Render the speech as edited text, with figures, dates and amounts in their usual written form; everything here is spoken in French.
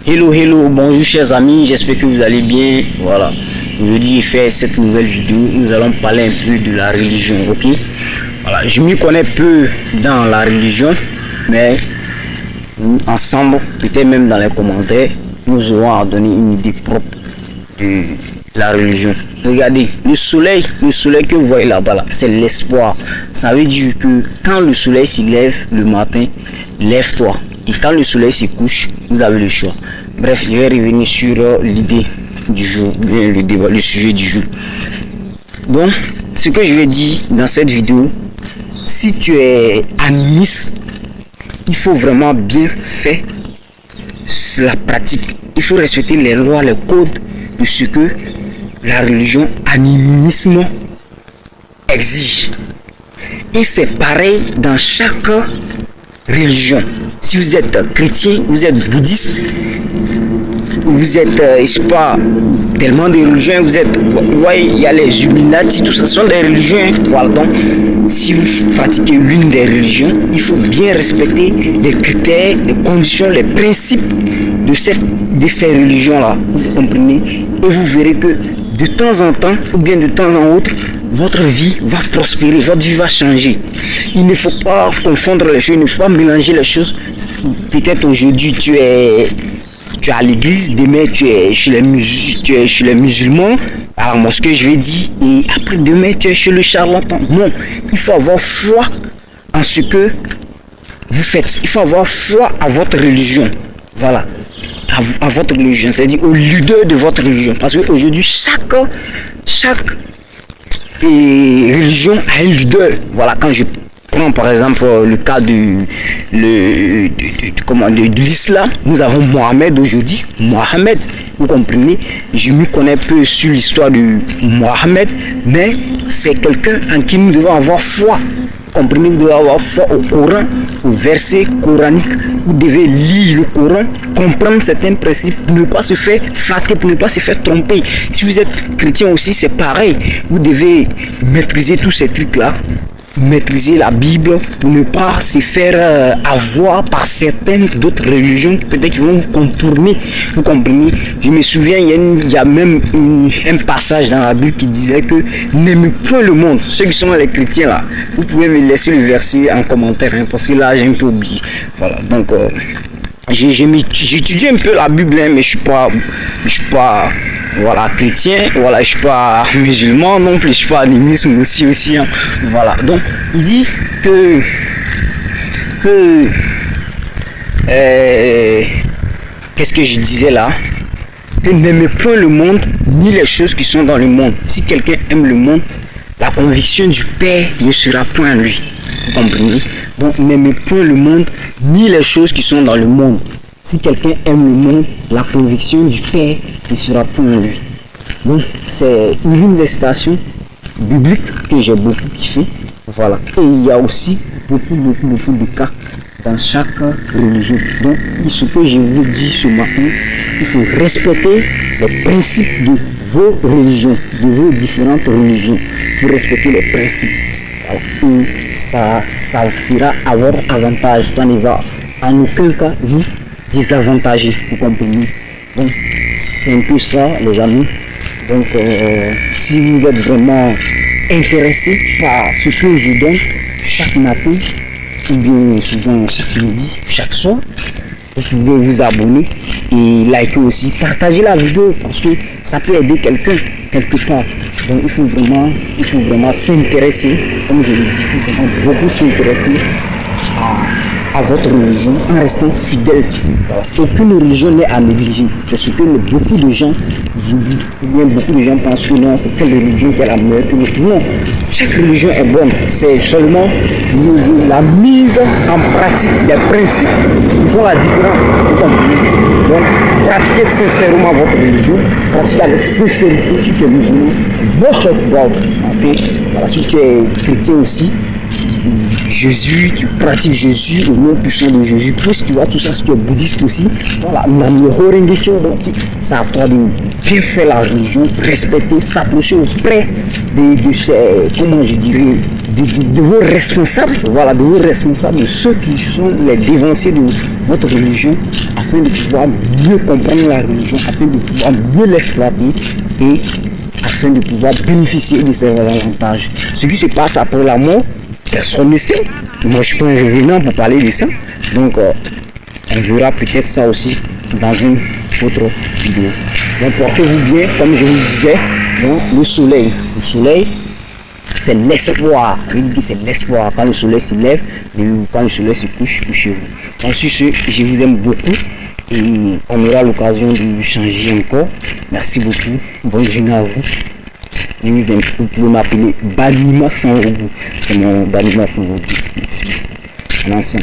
Hello, bonjour chers amis, j'espère que vous allez bien. Voilà, aujourd'hui j'ai fait cette nouvelle vidéo, nous allons parler un peu de la religion, ok. Voilà, je m'y connais peu dans la religion, mais ensemble, peut-être même dans les commentaires, nous aurons à donner une idée propre de la religion. Regardez, le soleil que vous voyez là-bas, là, c'est l'espoir. Ça veut dire que quand le soleil se lève le matin, lève-toi. Et quand le soleil se couche, vous avez le choix. Bref, je vais revenir sur l'idée du jour, bien le débat, le sujet du jour. Donc, ce que je vais dire dans cette vidéo, si tu es animiste, il faut vraiment bien faire la pratique. Il faut respecter les lois, les codes de ce que la religion animisme exige. Et c'est pareil dans chaque religion. Si vous êtes chrétien, vous êtes bouddhiste, vous êtes, je sais pas, tellement de religions, vous voyez, il y a les Illuminati, tout ça, ce sont des religions. Voilà, donc, si vous pratiquez l'une des religions, il faut bien respecter les critères, les conditions, les principes de ces religions-là. Vous comprenez? Et vous verrez que de temps en temps, ou bien de temps en autre, votre vie va prospérer, votre vie va changer. Il ne faut pas confondre les choses, il ne faut pas mélanger les choses. Peut-être aujourd'hui tu es à l'église, demain tu es chez les musulmans, à la mosquée je vais dire, et après demain tu es chez le charlatan. Non, il faut avoir foi en ce que vous faites. Il faut avoir foi à votre religion. Voilà, à votre religion, c'est-à-dire au leader de votre religion. Parce qu'aujourd'hui, chaque religion a un leader. Voilà, quand je prends par exemple le cas de l'islam, nous avons Mohamed aujourd'hui. Mohamed, vous comprenez, je me connais peu sur l'histoire de Mohamed, mais c'est quelqu'un en qui nous devons avoir foi. Comprenez, vous devez avoir foi au Coran, au verset coranique. Vous devez lire le Coran, comprendre certains principes pour ne pas se faire flatter, pour ne pas se faire tromper. Si vous êtes chrétien aussi, c'est pareil. Vous devez maîtriser tous ces trucs-là, maîtriser la Bible pour ne pas se faire avoir par certaines d'autres religions qui peut-être vont vous contourner. Vous comprenez? Je me souviens, il y a même un passage dans la Bible qui disait que n'aimez point le monde. Ceux qui sont les chrétiens là, vous pouvez me laisser le verset en commentaire, hein, parce que là j'ai un peu oublié. Voilà, donc j'étudie un peu la Bible, hein, mais je suis pas voilà, chrétien, voilà, je suis pas musulman non plus, je suis pas animiste aussi, hein. Voilà, donc il dit que qu'est-ce que je disais là, que n'aimez point le monde ni les choses qui sont dans le monde. Si quelqu'un aime le monde, la conviction du Père ne sera point en lui. Vous comprenez? Donc n'aimez point le monde ni les choses qui sont dans le monde. Si quelqu'un aime le monde, la conviction du Père ne sera point en lui. Donc c'est une des citations bibliques que j'ai beaucoup kiffé. Voilà. Et il y a aussi beaucoup de cas dans chaque religion. Donc ce que je vous dis ce matin, il faut respecter les principes de vos religions, de vos différentes religions. Il faut respecter les principes. Et ça fera à votre avantage. Ça ne va en aucun cas vous désavantager. Vous comprenez? Donc c'est un peu ça les amis. Donc si vous êtes vraiment intéressé par ce que je donne chaque matin, ou bien souvent chaque midi, chaque soir, vous pouvez vous abonner et liker aussi, partager la vidéo parce que ça peut aider quelqu'un quelque part. Donc il faut vraiment s'intéresser, comme je le dis, il faut vraiment beaucoup s'intéresser à votre religion en restant fidèle. Aucune religion n'est à négliger. C'est ce que beaucoup de gens oublient. Ou bien beaucoup de gens pensent que non, c'est telle religion qui est la meilleure que l'autre. Non, chaque religion est bonne. C'est seulement la mise en pratique des principes qui font la différence. Vous comprenez? Donc, pratiquez sincèrement votre religion. Pratiquez avec sincérité si tu es musulman. Worship God. Okay? Voilà, si tu es chrétien aussi, Jésus, tu pratiques Jésus au nom puissant de Jésus. Plus tu vois tout ça, si tu es bouddhiste aussi, voilà, c'est à toi de bien faire la religion, respecter, s'approcher auprès de ces, comment je dirais, de vos responsables, voilà, de vos responsables, de ceux qui sont les dévanciers de votre religion, afin de pouvoir mieux comprendre la religion, afin de pouvoir mieux l'exploiter et afin de pouvoir bénéficier de ses avantages. Ce qui se passe après la mort, personne ne sait. Moi, je ne suis pas un revenant pour parler de ça. Donc, on verra peut-être ça aussi dans une autre vidéo. Donc, portez-vous bien, comme je vous disais, donc, le soleil, c'est l'espoir. C'est l'espoir. Quand le soleil se lève, quand le soleil se couche, couchez-vous. Donc, sur ce, je vous aime beaucoup. Et on aura l'occasion de changer encore. Merci beaucoup. Bonne journée à vous. Je vous aime. Vous pouvez m'appeler Banima Sangoku. C'est mon Banima Sangoku. Merci. L'ancien.